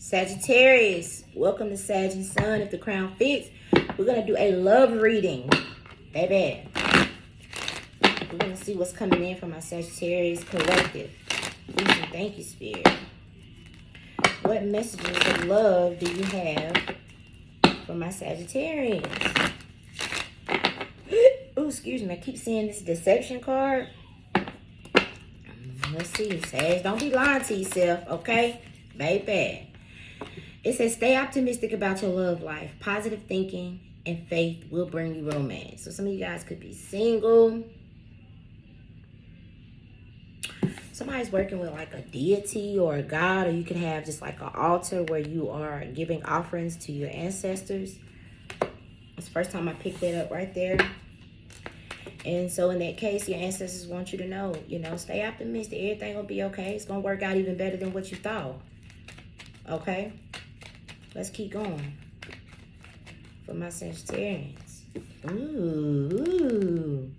Sagittarius, welcome to Sag Son. If the crown fits, we're going to do a love reading. Baby. We're going to see what's coming in from my Sagittarius collective. Please and thank you, Spirit. What messages of love do you have for my Sagittarians? Oh, excuse me. I keep seeing this deception card. Let's see, Sag. Don't be lying to yourself, okay? Baby. It says, stay optimistic about your love life. Positive thinking and faith will bring you romance. So some of you guys could be single. Somebody's working with like a deity or a god, or you could have just like an altar where you are giving offerings to your ancestors. It's the first time I picked that up right there. And so in that case, your ancestors want you to know, stay optimistic. Everything will be okay. It's going to work out even better than what you thought. Okay? Let's keep going. For my Sagittarians. Ooh.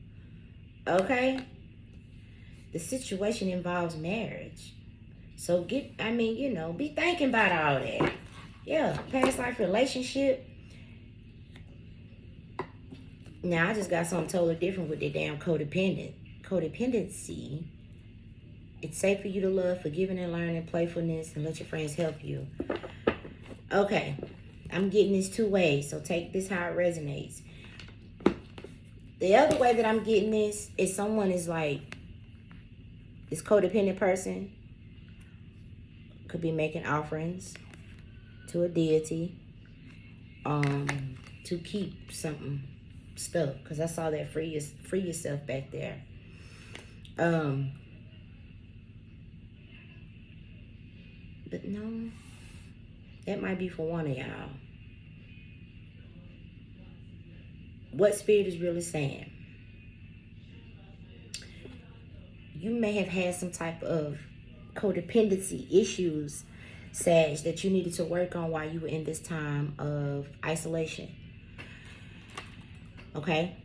Okay? The situation involves marriage. So be thinking about all that. Yeah, past life relationship. Now, I just got something totally different with the damn codependency. It's safe for you to love, forgiving and learning, playfulness, and let your friends help you. Okay, I'm getting this two ways, so take this how it resonates. The other way that I'm getting this is someone is like, this codependent person could be making offerings to a deity to keep something stuck, because I saw that free yourself back there. But no, that might be for one of y'all. What Spirit is really saying, you may have had some type of codependency issues, Sag, that you needed to work on while you were in this time of isolation. Okay?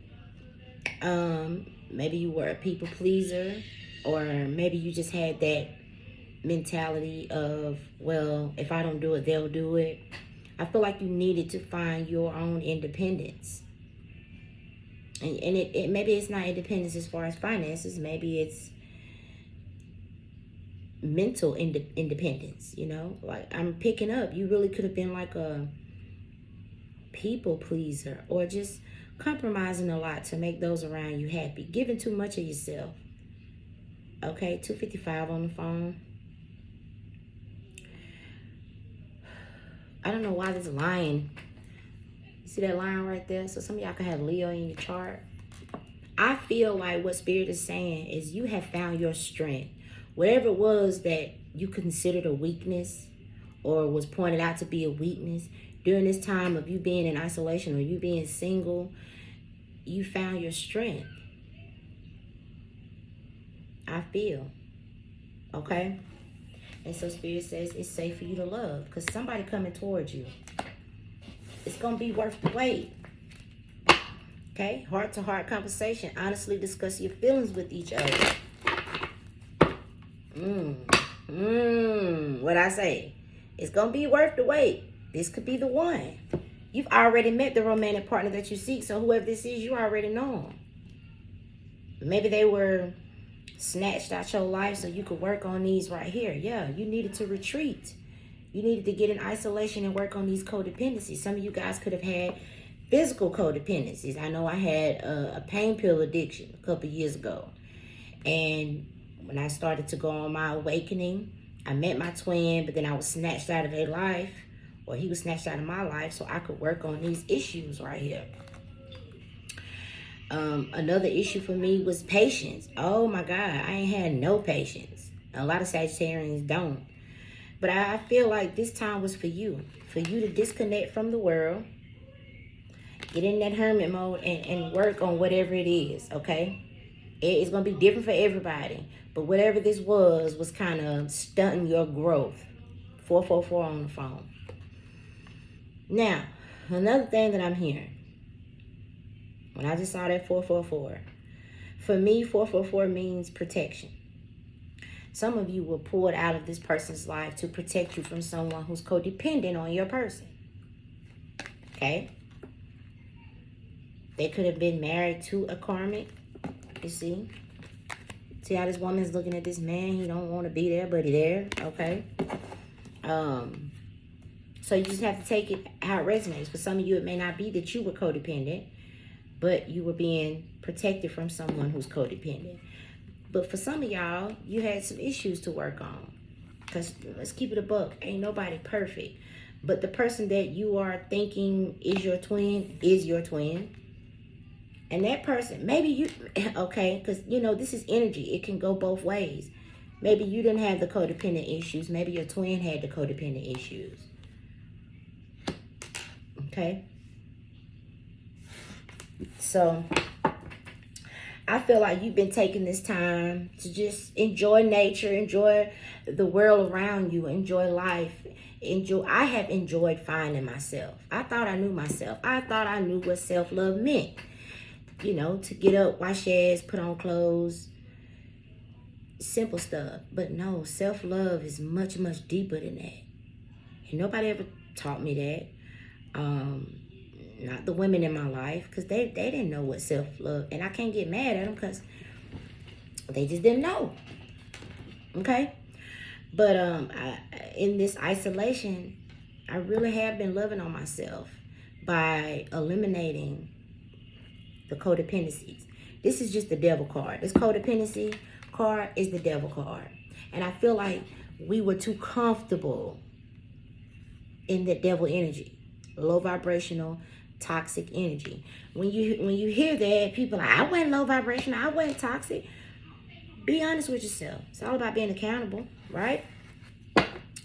Maybe you were a people pleaser, or maybe you just had that mentality of, well, if I don't do it, they'll do it. I feel like you needed to find your own independence. And it maybe it's not independence as far as finances. Maybe it's mental independence, Like I'm picking up, you really could have been like a people pleaser, or just compromising a lot to make those around you happy, giving too much of yourself. Okay, 255 on the phone. I don't know why this lion, you see that lion right there? So some of y'all could have Leo in your chart. I feel like what Spirit is saying is you have found your strength. Whatever it was that you considered a weakness or was pointed out to be a weakness, during this time of you being in isolation or you being single, you found your strength. I feel. Okay? And so Spirit says it's safe for you to love, because somebody coming towards you, it's going to be worth the wait. Okay? Heart-to-heart conversation. Honestly discuss your feelings with each other. What I say? It's going to be worth the wait. This could be the one. You've already met the romantic partner that you seek, so whoever this is, you already know them. Maybe they were snatched out your life so you could work on these right here. Yeah, you needed to retreat. You needed to get in isolation and work on these codependencies. Some of you guys could have had physical codependencies. I know I had a pain pill addiction a couple years ago. And when I started to go on my awakening, I met my twin, but then I was snatched out of their life, or he was snatched out of my life, so I could work on these issues right here. Another issue for me was patience. Oh my God, I ain't had no patience. A lot of Sagittarians don't. But I feel like this time was for you to disconnect from the world, get in that hermit mode and work on whatever it is, okay? It's going to be different for everybody. But whatever this was kind of stunting your growth. 444 on the phone. Now, another thing that I'm hearing, when I just saw that 444, for me, 444 means protection. Some of you were pulled out of this person's life to protect you from someone who's codependent on your person. Okay? They could have been married to a karmic. You see? See how this woman's looking at this man? He don't want to be there, but he there. Okay? So you just have to take it how it resonates. For some of you, it may not be that you were codependent, but you were being protected from someone who's codependent. But for some of y'all, you had some issues to work on. Because let's keep it a buck. Ain't nobody perfect. But the person that you are thinking is your twin is your twin. And that person, maybe you, okay, because, you know, this is energy. It can go both ways. Maybe you didn't have the codependent issues. Maybe your twin had the codependent issues. Okay? So I feel like you've been taking this time to just enjoy nature, enjoy the world around you, enjoy life. I have enjoyed finding myself. I thought I knew myself. I thought I knew what self-love meant. You know, to get up, wash your ass, put on clothes, simple stuff. But no, self-love is much, much deeper than that. And nobody ever taught me that. Not the women in my life, because they didn't know what self-love, and I can't get mad at them because they just didn't know. Okay? But in this isolation, I really have been loving on myself by eliminating the codependencies. This is just the devil card. This codependency card is the devil card. And I feel like we were too comfortable in the devil energy. Low vibrational, toxic energy. When you hear that, people are like, I wasn't low vibrational, I wasn't toxic. Be honest with yourself. It's all about being accountable, right?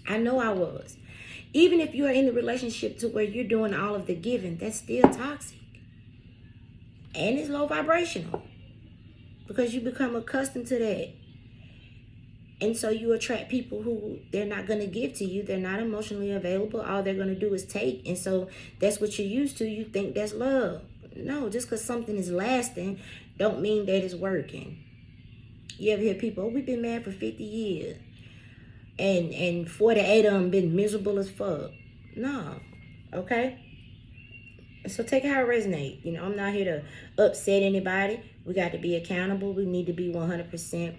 I know I was. Even if you're in the relationship to where you're doing all of the giving, that's still toxic. And it's low vibrational. Because you become accustomed to that. And so you attract people who they're not going to give to you. They're not emotionally available. All they're going to do is take. And so that's what you're used to. You think that's love. No, just because something is lasting don't mean that it's working. You ever hear people, oh, we've been married for 50 years. And 48 of them been miserable as fuck. No. Okay? So take it how it resonates. You know, I'm not here to upset anybody. We got to be accountable. We need to be 100%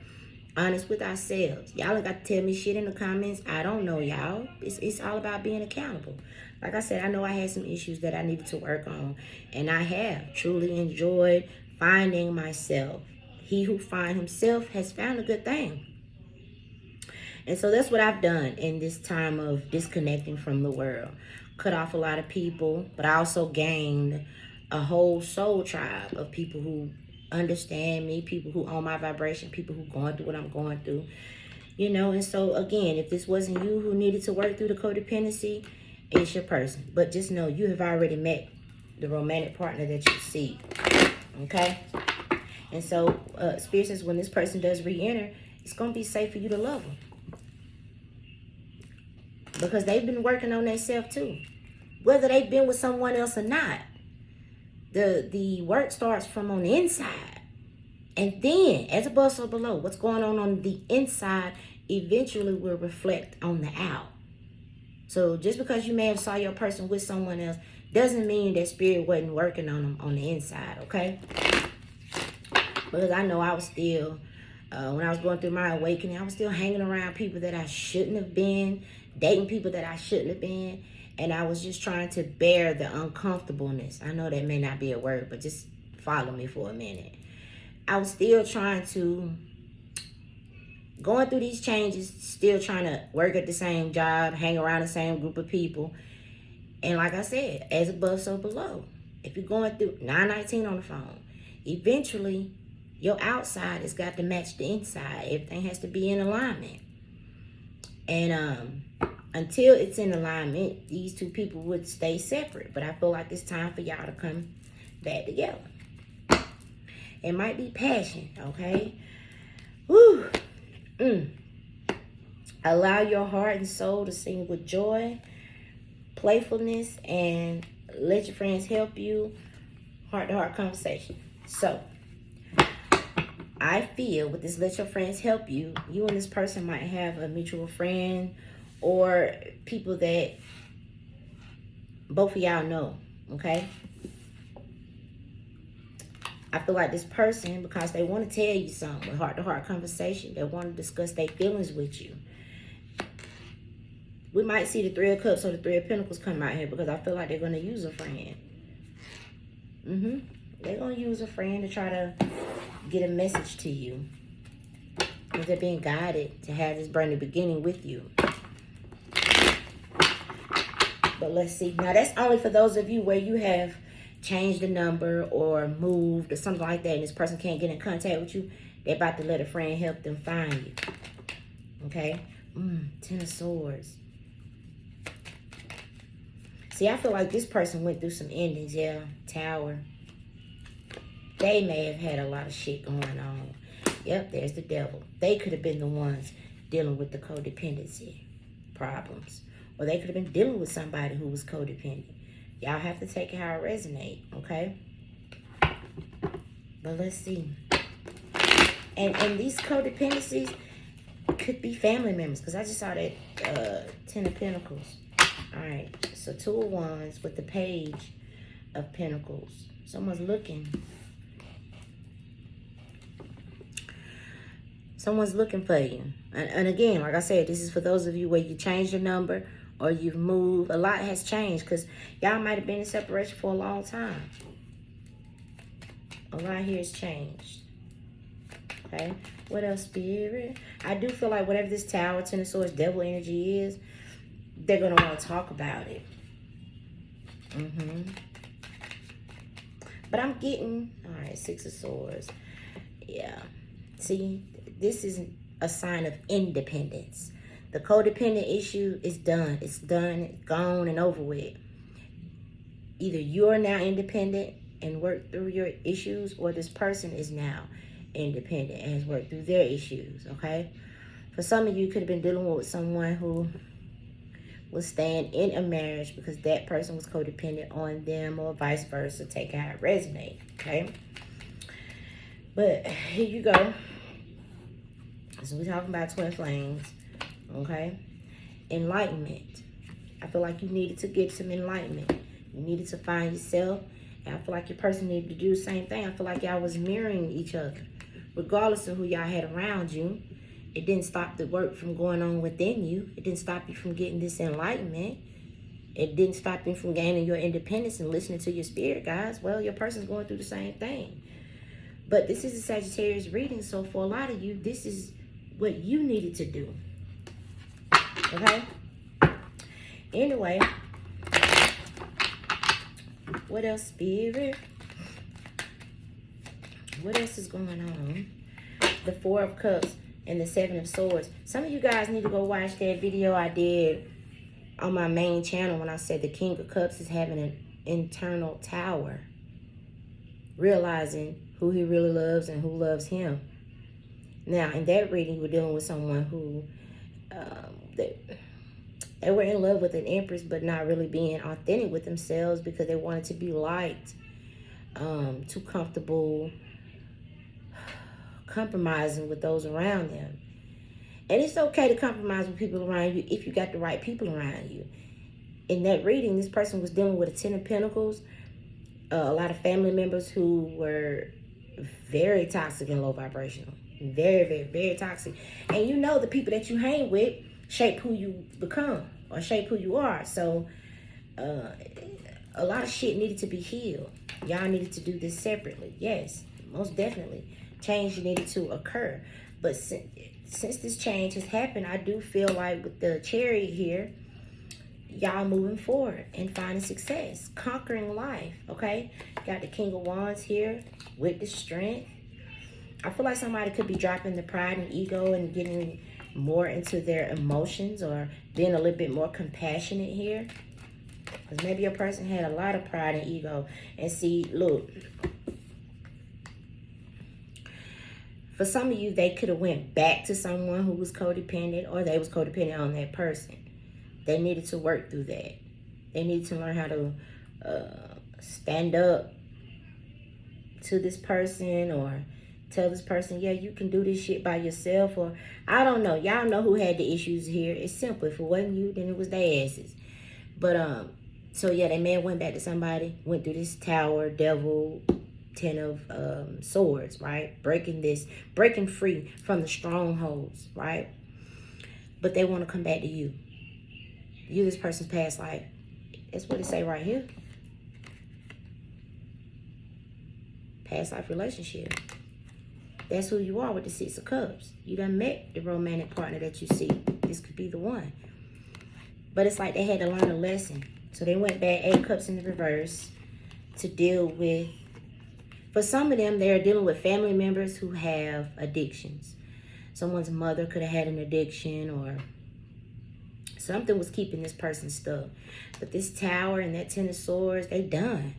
honest with ourselves. Y'all ain't got to tell me shit in the comments. I don't know, y'all. It's all about being accountable. Like I said, I know I had some issues that I needed to work on. And I have truly enjoyed finding myself. He who finds himself has found a good thing. And so that's what I've done in this time of disconnecting from the world. Cut off a lot of people, but I also gained a whole soul tribe of people who understand me, people who own my vibration, people who going through what I'm going through. You know, and so again, if this wasn't you who needed to work through the codependency, it's your person. But just know you have already met the romantic partner that you seek. Okay? And so Spirit says when this person does re-enter, it's going to be safe for you to love them. Because they've been working on themselves too. Whether they've been with someone else or not. The work starts from on the inside. And then, as above, so below, what's going on the inside eventually will reflect on the out. So just because you may have saw your person with someone else doesn't mean that Spirit wasn't working on them on the inside, okay? Because I know I was still, when I was going through my awakening, I was still hanging around people that I shouldn't have been, dating people that I shouldn't have been. And I was just trying to bear the uncomfortableness. I know that may not be a word, but just follow me for a minute. I was still trying to, going through these changes, still trying to work at the same job, hang around the same group of people. And like I said, as above, so below. If you're going through 919 on the phone, eventually your outside has got to match the inside. Everything has to be in alignment. And until it's in alignment, these two people would stay separate. But I feel like it's time for y'all to come back together. It might be passion, okay? Woo! Allow your heart and soul to sing with joy, playfulness, and let your friends help you. Heart-to-heart conversation. So, I feel with this let your friends help you, you and this person might have a mutual friend or people that both of y'all know, okay? I feel like this person, because they want to tell you something with heart-to-heart conversation, they want to discuss their feelings with you. We might see the Three of Cups or the Three of Pentacles come out here because I feel like they're going to use a friend. They're going to use a friend to try to get a message to you. Because they're being guided to have this brand new beginning with you. But let's see. Now, that's only for those of you where you have changed the number or moved or something like that, and this person can't get in contact with you. They're about to let a friend help them find you. Okay? 10 of Swords. See, I feel like this person went through some endings. Yeah, Tower. They may have had a lot of shit going on. Yep, there's the Devil. They could have been the ones dealing with the codependency problems. Or they could have been dealing with somebody who was codependent. Y'all have to take it how it resonates, okay? But let's see. And these codependencies could be family members. Because I just saw that 10 of Pentacles. All right. So 2 of Wands with the Page of Pentacles. Someone's looking. Someone's looking for you. And again, like I said, this is for those of you where you changed your number or you've moved. A lot has changed because y'all might have been in separation for a long time. A lot here has changed. Okay. What else, Spirit? I do feel like whatever this Tower, 10 of Swords, Devil energy is, they're going to want to talk about it. But I'm getting, all right, 6 of Swords. Yeah. See, this is a sign of independence. The codependent issue is done. It's done, gone, and over with. Either you're now independent and work through your issues, or this person is now independent and has worked through their issues, okay? For some of you, could have been dealing with someone who was staying in a marriage because that person was codependent on them, or vice versa. Take how it resonates, okay? But here you go. So we're talking about twin flames, okay? Enlightenment. I feel like you needed to get some enlightenment. You needed to find yourself. And I feel like your person needed to do the same thing. I feel like y'all was mirroring each other. Regardless of who y'all had around you, it didn't stop the work from going on within you. It didn't stop you from getting this enlightenment. It didn't stop you from gaining your independence and listening to your spirit, guys. Well, your person's going through the same thing. But this is a Sagittarius reading, so for a lot of you, this is what you needed to do. Okay? Anyway, what else, Spirit? What else is going on? The 4 of Cups and the 7 of Swords. Some of you guys need to go watch that video I did on my main channel when I said the King of Cups is having an internal tower. Realizing who he really loves and who loves him. Now, in that reading, we're dealing with someone who they were in love with an empress, but not really being authentic with themselves because they wanted to be liked, too comfortable, compromising with those around them. And it's okay to compromise with people around you if you got the right people around you. In that reading, this person was dealing with a 10 of Pentacles, a lot of family members who were very toxic and low vibrational. Very, very, very toxic. And you know the people that you hang with shape who you become or shape who you are. So a lot of shit needed to be healed. Y'all needed to do this separately. Yes, most definitely. Change needed to occur. But since this change has happened, I do feel like with the Chariot here, y'all moving forward and finding success, conquering life, okay? Got the King of Wands here with the strength. I feel like somebody could be dropping the pride and ego and getting more into their emotions or being a little bit more compassionate here. Because maybe your person had a lot of pride and ego. And see, look, for some of you, they could have went back to someone who was codependent, or they was codependent on that person. They needed to work through that. They needed to learn how to stand up to this person, or Tell this person, yeah, you can do this shit by yourself, or I don't know. Y'all know who had the issues here. It's simple. If it wasn't you, then it was their asses. But so yeah, that man went back to somebody, went through this tower, devil, 10 of swords, right? Breaking free from the strongholds, right? But they want to come back to you. You, this person's past life. That's what it say right here. Past life relationship. That's who you are with the Six of Cups. You done met the romantic partner that you see. This could be the one. But it's like they had to learn a lesson. So they went back, 8 cups in the reverse, to deal with, for some of them, they're dealing with family members who have addictions. Someone's mother could have had an addiction, or something was keeping this person stuck. But this tower and that 10 of swords, they done.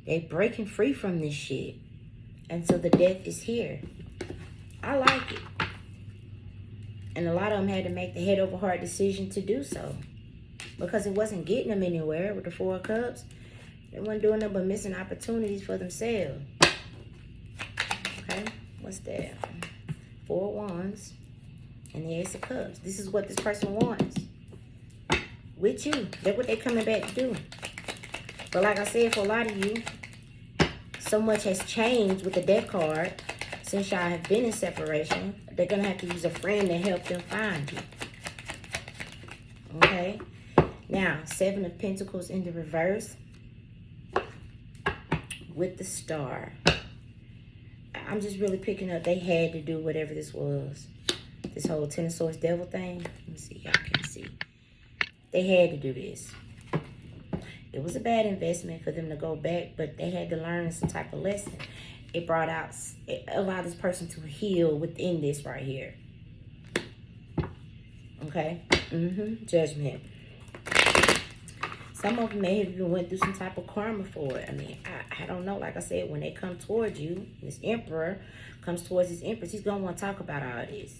They breaking free from this shit. And so the death is here. I like it. And a lot of them had to make the head over heart decision to do so. Because it wasn't getting them anywhere with the 4 of cups. They weren't doing nothing but missing opportunities for themselves. Okay, what's that? 4 of wands and the Ace of cups. This is what this person wants. With you. That's what they're coming back to do. But like I said, for a lot of you, so much has changed with the death card since y'all have been in separation. They're going to have to use a friend to help them find you. Okay? Now, 7 of Pentacles in the reverse with the Star. I'm just really picking up they had to do whatever this was. This whole 10 of Swords devil thing. Let me see. Y'all can see. They had to do this. It was a bad investment for them to go back, but they had to learn some type of lesson. It allowed this person to heal within this right here. Okay? Judgment. Some of them may have even went through some type of karma for it. I mean, I don't know. Like I said, when they come towards you, this Emperor comes towards this Empress, he's going to want to talk about all this.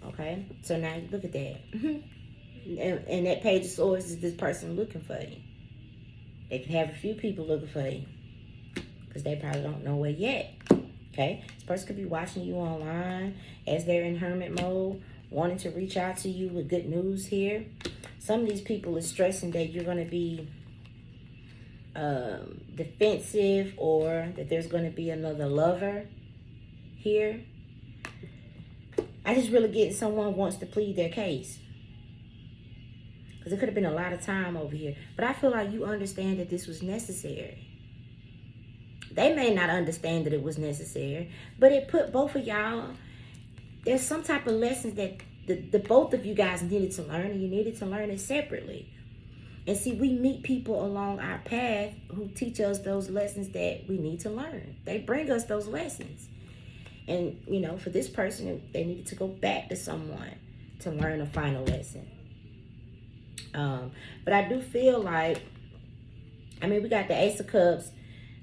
Okay? So now, look at that. And that Page of Swords is this person looking for you. They could have a few people looking for you because they probably don't know it yet. Okay? This person could be watching you online as they're in hermit mode, wanting to reach out to you with good news here. Some of these people are stressing that you're going to be defensive, or that there's going to be another lover here. I just really get someone wants to plead their case. Because it could have been a lot of time over here. But I feel like you understand that this was necessary. They may not understand that it was necessary, but it put both of y'all, there's some type of lessons that the both of you guys needed to learn, and you needed to learn it separately. And see, we meet people along our path who teach us those lessons that we need to learn. They bring us those lessons. And, you know, for this person, they needed to go back to someone to learn a final lesson. But I do feel like, I mean, we got the Ace of Cups,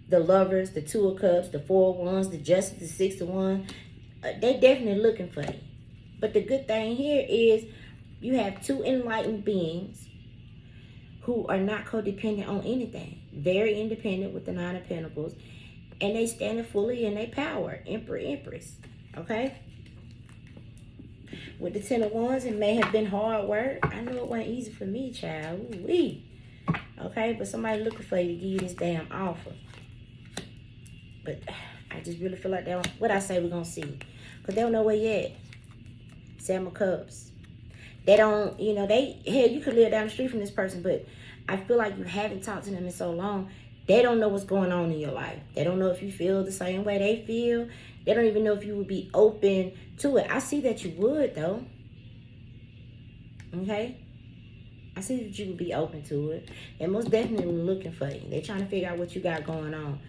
the Lovers, the 2 of Cups, the 4 of Wands, the Justice, the 6 of Wands. They definitely looking for you. But the good thing here is you have 2 enlightened beings who are not codependent on anything. Very independent with the 9 of Pentacles. And they standing fully in their power. Emperor, Empress. Okay? With the 10 of Wands, it may have been hard work. I know it wasn't easy for me, child. Ooh-wee. Okay? But somebody looking for you to give you this damn offer. But I just really feel like they don't, what I say we're going to see. Because they don't know where yet. 7 of Cups. They don't, you know, hell, you could live down the street from this person, but I feel like you haven't talked to them in so long. They don't know what's going on in your life. They don't know if you feel the same way they feel. They don't even know if you would be open to it. I see that you would, though. Okay? I see that you would be open to it. They're most definitely looking for you. They're trying to figure out what you got going on.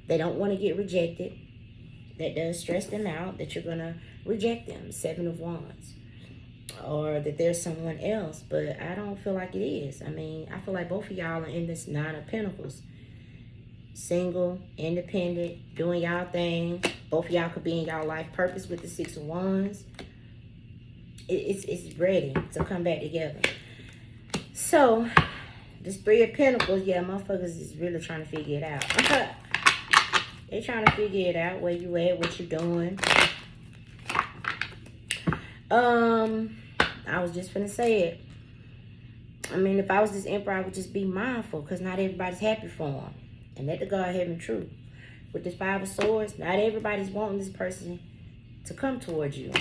They don't want to get rejected. That does stress them out, that you're going to reject them. 7 of Wands. Or that there's someone else. But I don't feel like it is. I mean, I feel like both of y'all are in this 9 of Pentacles. Single, independent, doing y'all thing. Both of y'all could be in y'all life purpose with the 6 of Wands. It's ready to come back together. So, this 3 of Pentacles, yeah, motherfuckers is really trying to figure it out. They're trying to figure it out, where you at, what you doing. I was just finna say it. I mean, if I was this emperor, I would just be mindful, because not everybody's happy for him. And let the God have him true. With this 5 of Swords, not everybody's wanting this person to come towards you.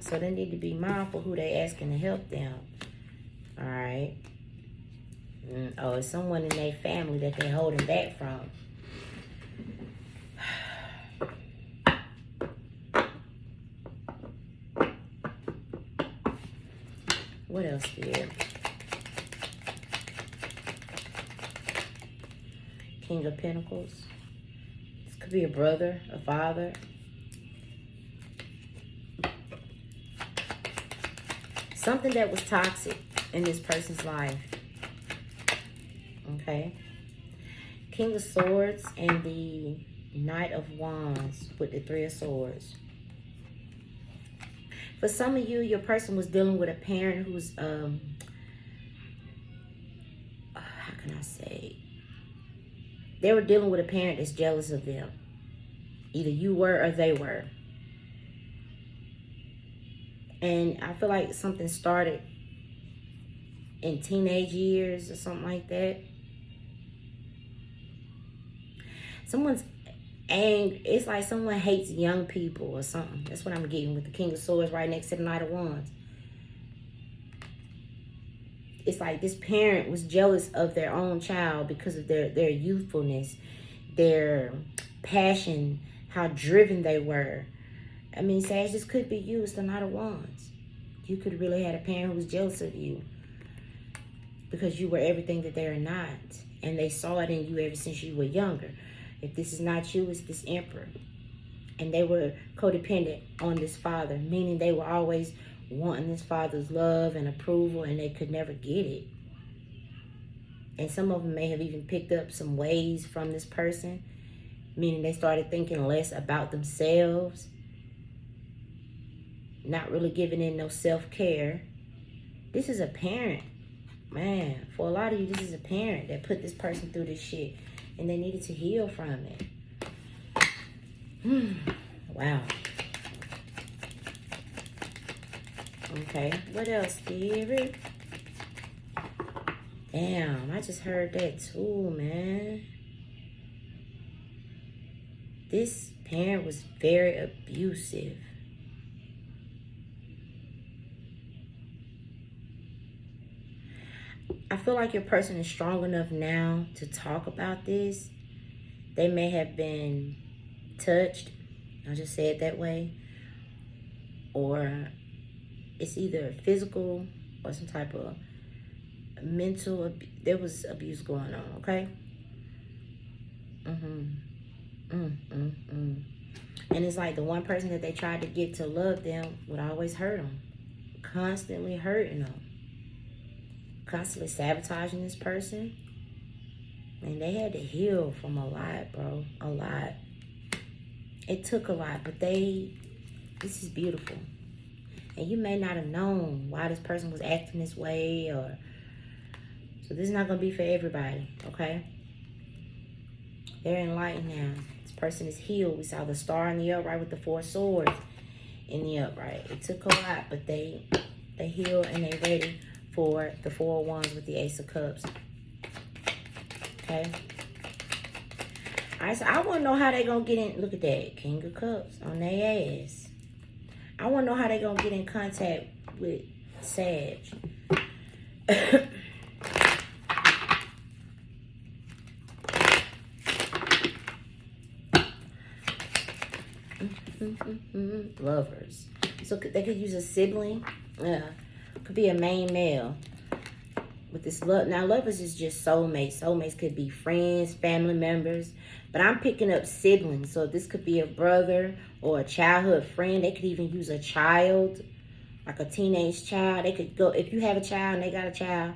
So they need to be mindful who they asking to help them. All right. Oh, it's someone in their family that they're holding back from. What else here? King of Pentacles. This could be a brother, a father. Something that was toxic in this person's life. Okay. King of Swords and the Knight of Wands with the 3 of Swords. For some of you, your person was dealing with a parent who's, how can I say? They were dealing with a parent that's jealous of them. Either you were or they were. And I feel like something started in teenage years or something like that. Someone's angry. It's like someone hates young people or something. That's what I'm getting with the King of Swords right next to the Knight of Wands. It's like this parent was jealous of their own child because of their youthfulness, their passion, how driven they were. I mean, Sag, this could be you. It's the Knight of Wands. You could really have a parent who was jealous of you because you were everything that they're not. And they saw it in you ever since you were younger. If this is not you, it's this emperor. And they were codependent on this father, meaning they were always wanting this father's love and approval, and they could never get it. And some of them may have even picked up some ways from this person, meaning they started thinking less about themselves, not really giving in no self-care. This is a parent. Man, for a lot of you, this is a parent that put this person through this shit, and they needed to heal from it. Wow. Okay, what else, Spirit? Damn, I just heard that too, man. This parent was very abusive. I feel like your person is strong enough now to talk about this. They may have been touched, I'll just say it that way, or it's either physical or some type of mental. There was abuse going on, okay? And it's like the one person that they tried to get to love them would always hurt them, constantly hurting them, constantly sabotaging this person. And they had to heal from a lot, bro. A lot. It took a lot, but this is beautiful. And you may not have known why this person was acting this way, or so this is not going to be for everybody, okay? They're enlightened now. This person is healed. We saw the star in the upright with the 4 swords in the upright. It took a lot, but they healed and they ready for the 4 of Wands with the Ace of Cups. Okay? All right, so I want to know how they going to get in. Look at that. King of Cups on their ass. I want to know how they going to get in contact with Sag. Lovers. So they could use a sibling. Could be a main male. With this love. Now, lovers is just soulmates. Soulmates could be friends, family members. But I'm picking up siblings. So this could be a brother or a childhood friend. They could even use a child, like a teenage child. They could go, if you have a child and they got a child,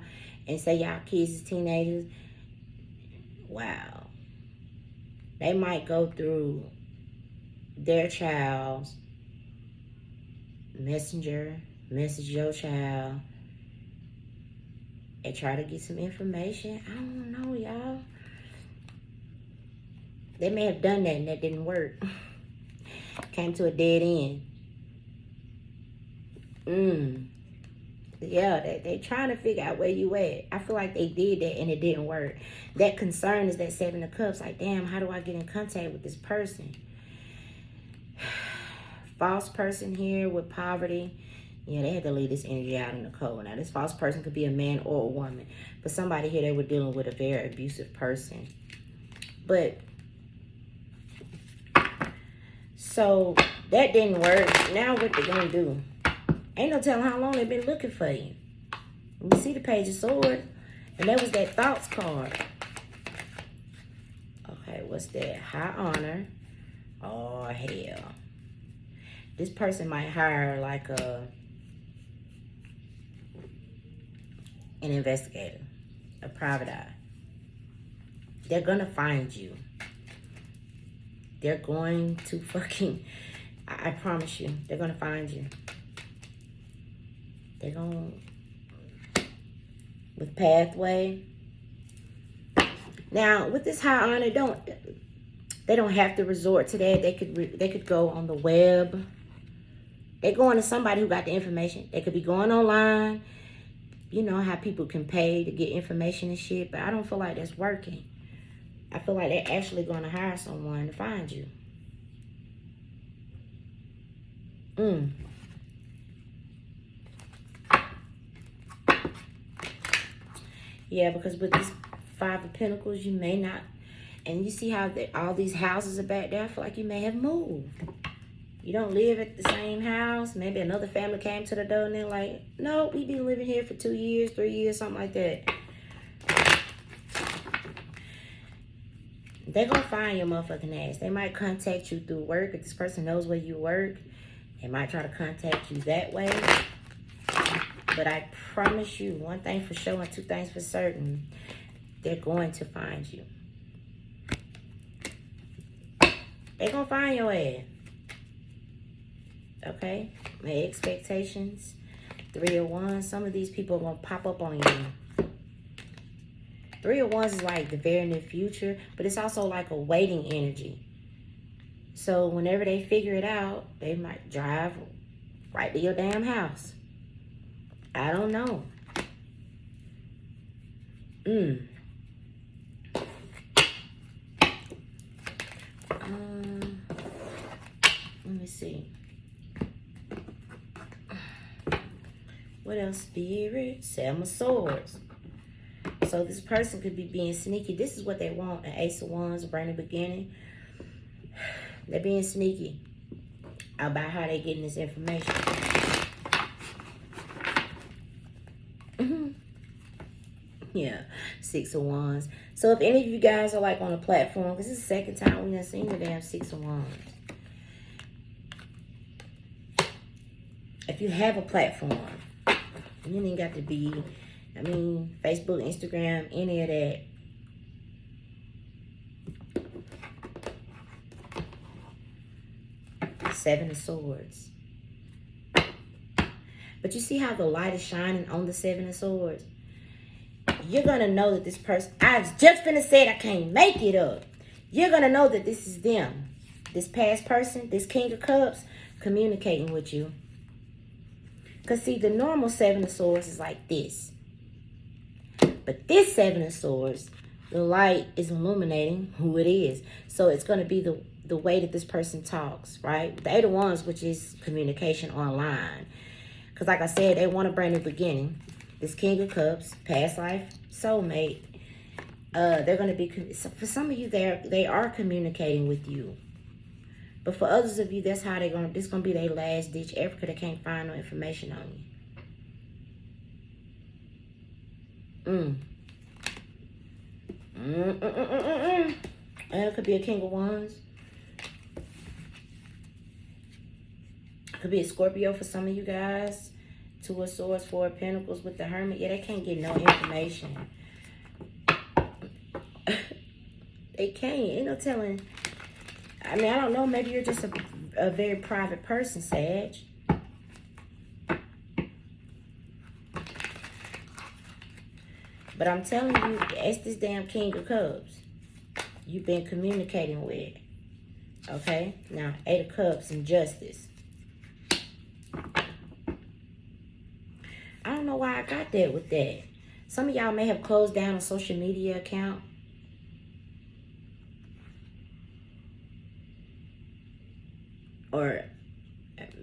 and say y'all kids is teenagers. Wow. They might go through their child's messenger, message your child, and try to get some information. I don't know, y'all. They may have done that and that didn't work. Came to a dead end. Yeah, they trying to figure out where you at. I feel like they did that and it didn't work. That concern is that Seven of Cups. Like, damn, how do I get in contact with this person? False person here with poverty. Yeah, they had to leave this energy out in the cold. Now, this false person could be a man or a woman. But somebody here, they were dealing with a very abusive person. But, so, that didn't work. Now, what they gonna do? Ain't no telling how long they've been looking for you. You see the Page of Swords. And that was that Thoughts card. Okay, what's that? High honor. Oh, hell. This person might hire like an investigator. A private eye. They're going to find you. They're going to fucking... I promise you. They're going to find you. They're going with pathway. Now, with this high honor, they don't have to resort to that. They could go on the web. They're going to somebody who got the information. They could be going online. You know how people can pay to get information and shit, but I don't feel like that's working. I feel like they're actually going to hire someone to find you. Yeah, because with this Five of Pentacles, you may not... And you see how all these houses are back there? I feel like you may have moved. You don't live at the same house. Maybe another family came to the door and they're like, no, we've been living here for 2 years, 3 years, something like that. They're going to find your motherfucking ass. They might contact you through work. If this person knows where you work, they might try to contact you that way. But I promise you, one thing for sure and two things for certain, they're going to find you. They're going to find your ass. Okay? My expectations. 3 of Wands. Some of these people are going to pop up on you. 3 of Wands is like the very near future, but it's also like a waiting energy. So whenever they figure it out, they might drive right to your damn house. I don't know. Let me see. What else? Spirit. 7 of Swords. So this person could be being sneaky. This is what they want. An Ace of Wands, a brand new beginning. They're being sneaky about how they're getting this information. Yeah, 6 of Wands. So if any of you guys are like on a platform, because this is the second time we've seen the damn 6 of Wands. If you have a platform, you ain't got to be, I mean, Facebook, Instagram, any of that. 7 of Swords. But you see how the light is shining on the 7 of Swords? You're going to know that this person, I was just finna say it, I can't make it up. You're going to know that this is them. This past person, this King of Cups, communicating with you. Because see, the normal 7 of Swords is like this. But this 7 of Swords, the light is illuminating who it is. So it's going to be the way that this person talks, right? The 8 of Wands, which is communication online. Because like I said, they want a brand new beginning. This King of Cups, past life, soulmate. They're going to be, for some of you, they are communicating with you. But for others of you, that's how they're going to, this is going to be their last ditch effort because they can't find no information on you. It could be a King of Wands. It could be a Scorpio for some of you guys. 2 of Swords, 4 of Pentacles with the Hermit. Yeah, they can't get no information. They can't. Ain't no telling. I mean, I don't know. Maybe you're just a very private person, Sag. But I'm telling you, it's this damn King of Cups. you've been communicating with. Okay? Now, 8 of Cups and Justice. I don't know why I got that with that. Some of y'all may have closed down a social media account. Or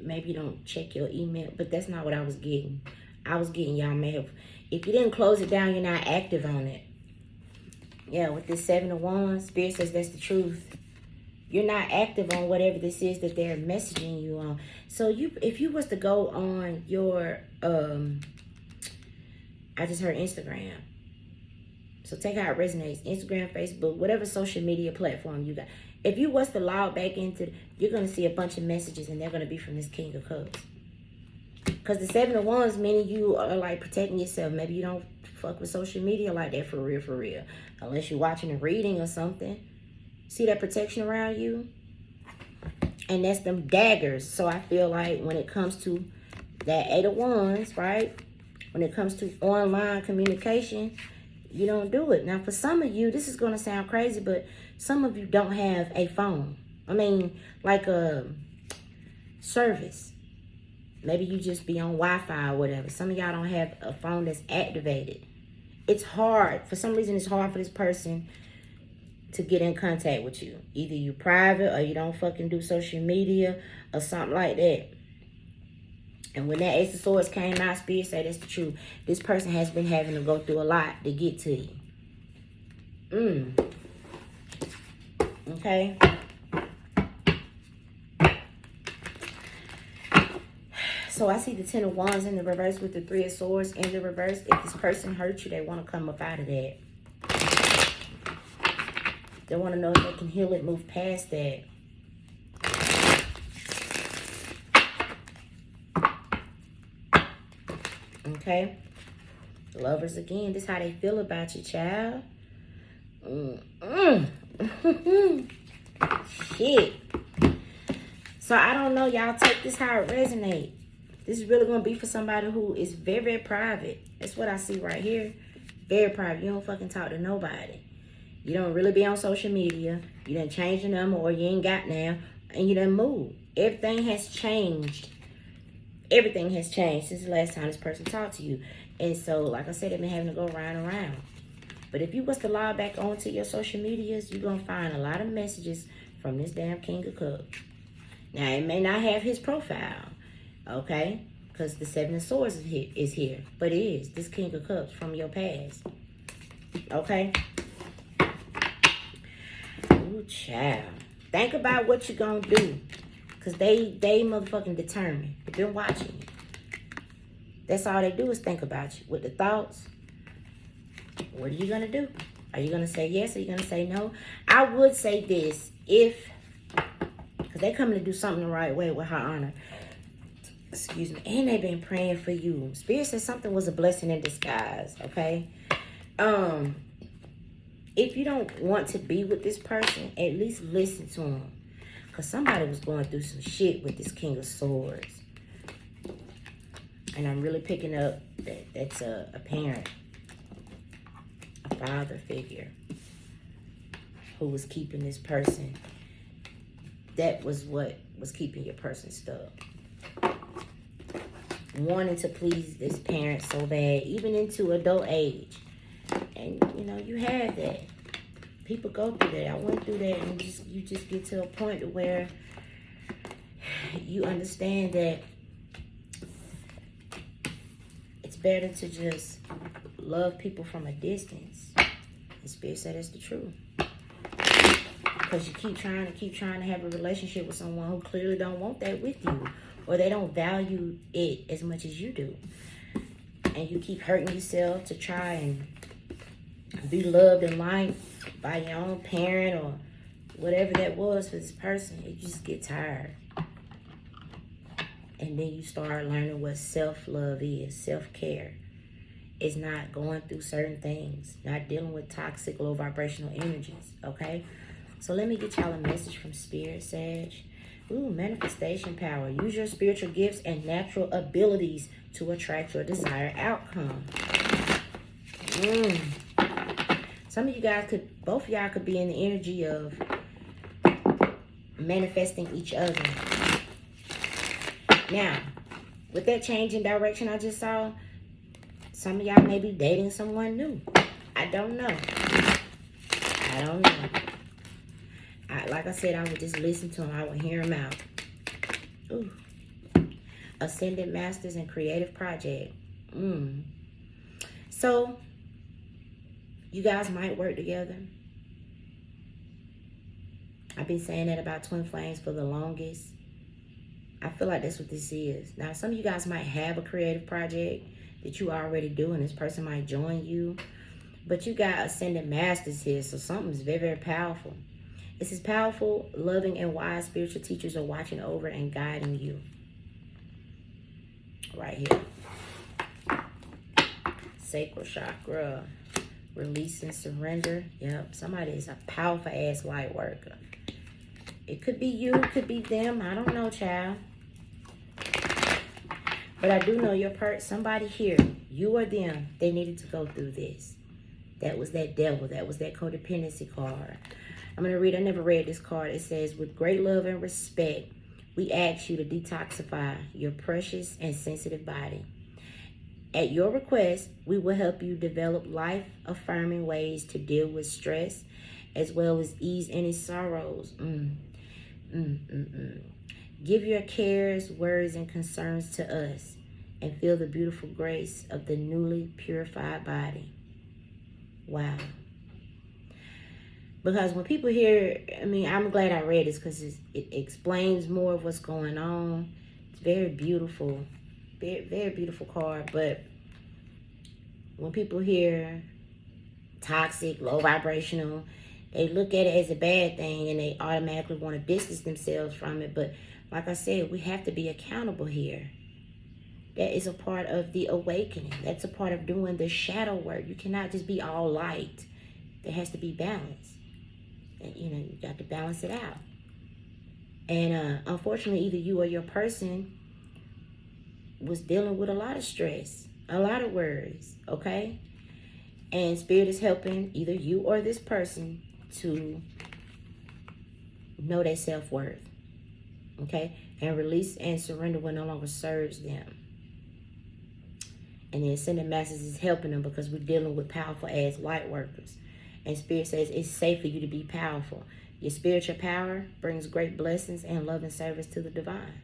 maybe you don't check your email, but that's not what I was getting. I was getting y'all may have, if you didn't close it down, you're not active on it. Yeah, with this 7 of Wands, Spirit says that's the truth. You're not active on whatever this is that they're messaging you on. So if you was to go on your, I just heard Instagram. So take how it resonates. Instagram, Facebook, whatever social media platform you got. If you was to log back into, you're going to see a bunch of messages, and they're going to be from this King of Cups. Because the 7 of Wands, meaning you are like protecting yourself. Maybe you don't fuck with social media like that for real, for real. Unless you're watching a reading or something. See that protection around you? And that's them daggers. So I feel like when it comes to that 8 of Wands, right? When it comes to online communication, you don't do it. Now, for some of you, this is going to sound crazy, but some of you don't have a phone. I mean, like a service. Maybe you just be on Wi-Fi or whatever. Some of y'all don't have a phone that's activated. It's hard. For some reason, it's hard for this person to get in contact with you. Either you private or you don't fucking do social media or something like that. And when that Ace of Swords came out, Spirit said that's the truth. This person has been having to go through a lot to get to you. Okay. So I see the 10 of Wands in the reverse with the 3 of Swords in the reverse. If this person hurt you, they want to come up out of that. They want to know if they can heal it, move past that. Okay. Lovers again. This is how they feel about you, child. Shit. So I don't know. Y'all take this how it resonates. This is really going to be for somebody who is very, very private. That's what I see right here. Very private. You don't fucking talk to nobody. You don't really be on social media. You done change your number, or you ain't got now. And you done move. Everything has changed. Everything has changed since the last time this person talked to you. And so, like I said, they've been having to go round and round. But if you was to log back onto your social medias, you're going to find a lot of messages from this damn King of Cups. Now, it may not have his profile, okay? Because the 7 of Swords is here. But it is. This King of Cups from your past. Okay? Ooh, child. Think about what you're going to do. Because they motherfucking determined. They've been watching you. That's all they do is think about you. With the thoughts, what are you going to do? Are you going to say yes? Or are you going to say no? I would say this. Because they coming to do something the right way with her honor. Excuse me. And they've been praying for you. Spirit says something was a blessing in disguise. Okay? If you don't want to be with this person, at least listen to them. Because somebody was going through some shit with this King of Swords. And I'm really picking up that that's a parent. A father figure. Who was keeping this person. That was what was keeping your person stuck. Wanting to please this parent so bad. Even into adult age. And, you know, you had that. People go through that. I went through that, and you just get to a point where you understand that it's better to just love people from a distance. And Spirit said that's the truth. Because you keep trying to have a relationship with someone who clearly don't want that with you, or they don't value it as much as you do. And you keep hurting yourself to try and be loved and liked by your own parent or whatever that was for this person. You just get tired. And then you start learning what self-love is, self-care. It's not going through certain things, not dealing with toxic, low vibrational energies, okay? So let me get y'all a message from Spirit, Sag. Ooh, manifestation power. Use your spiritual gifts and natural abilities to attract your desired outcome. Some of you guys both of y'all could be in the energy of manifesting each other. Now, with that change in direction I just saw, some of y'all may be dating someone new. I don't know. I don't know. Like I said, I would just listen to him. I would hear him out. Ooh. Ascended Masters and Creative Project. So, you guys might work together. I've been saying that about twin flames for the longest. I feel like that's what this is. Now, some of you guys might have a creative project that you already do, and this person might join you. But you got Ascended Masters here, so something's very, very powerful. This is powerful, loving, and wise spiritual teachers are watching over and guiding you. Right here. Sacral chakra. Release and surrender. Yep, somebody is a powerful ass light worker. It could be you, it could be them. I don't know, child. But I do know somebody here, you or them, they needed to go through this. That was that devil. That was that codependency card. I'm going to read. I never read this card. It says, with great love and respect, we ask you to detoxify your precious and sensitive body. At your request, we will help you develop life-affirming ways to deal with stress, as well as ease any sorrows. Give your cares, worries, and concerns to us, and feel the beautiful grace of the newly purified body. Wow. Because when people hear, I'm glad I read this because it explains more of what's going on. It's very beautiful. Very, very beautiful card. But when people hear toxic, low vibrational, they look at it as a bad thing and they automatically want to distance themselves from it. But like I said, we have to be accountable here. That is a part of the awakening. That's a part of doing the shadow work. You cannot just be all light. There has to be balance. And, you got to balance it out. And unfortunately, either you or your person was dealing with a lot of stress, a lot of worries, okay? And Spirit is helping either you or this person to know their self-worth, okay? And release and surrender what no longer serves them. And the Ascended Masters is helping them because we're dealing with powerful ass light workers. And Spirit says it's safe for you to be powerful. Your spiritual power brings great blessings and love and service to the divine.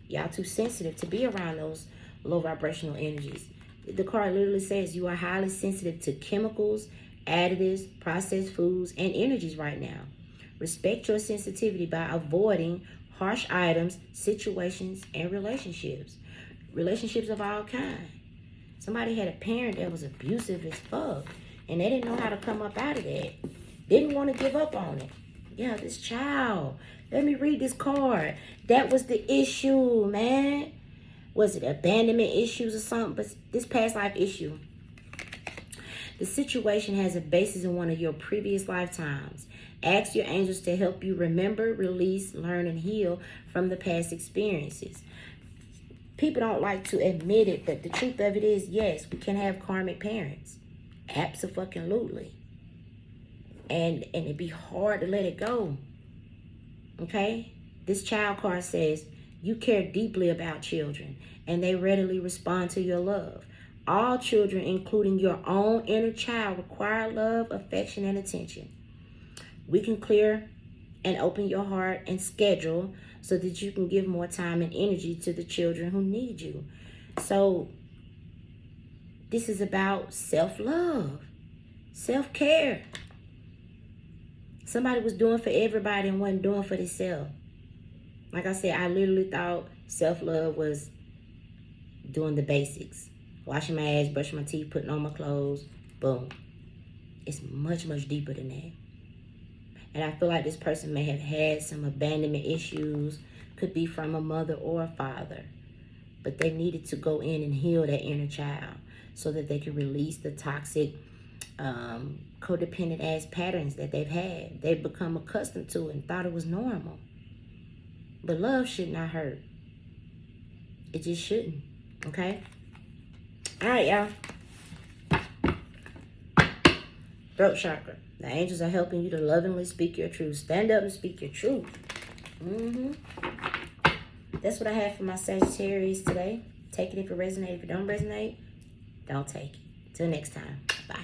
Y'all too sensitive to be around those low vibrational energies. The card literally says you are highly sensitive to chemicals, additives, processed foods, and energies right now. Respect your sensitivity by avoiding harsh items, situations, and relationships. Relationships of all kinds. Somebody had a parent that was abusive as fuck, and they didn't know how to come up out of that. Didn't want to give up on it. Yeah, this child. Let me read this card. That was the issue, man. Was it abandonment issues or something? But this past life issue. The situation has a basis in one of your previous lifetimes. Ask your angels to help you remember, release, learn, and heal from the past experiences. People don't like to admit it, but the truth of it is, yes, we can have karmic parents. Abso-fucking-lutely. And it'd be hard to let it go. Okay? This child card says, you care deeply about children, and they readily respond to your love. All children, including your own inner child, require love, affection, and attention. We can clear and open your heart and schedule so that you can give more time and energy to the children who need you. So this is about self-love, self-care. Somebody was doing for everybody and wasn't doing for themselves. Like I said, I literally thought self-love was doing the basics. Washing my ass, brushing my teeth, putting on my clothes. Boom. It's much, much deeper than that. And I feel like this person may have had some abandonment issues. Could be from a mother or a father. But they needed to go in and heal that inner child so that they could release the toxic, codependent ass patterns that they've had. They've become accustomed to it and thought it was normal. But love should not hurt. It just shouldn't. Okay? All right, y'all. throat chakra. The angels are helping you to lovingly speak your truth. Stand up and speak your truth. That's what I have for my Sagittarius today. Take it if it resonates. If it don't resonate, don't take it. Till next time. Bye.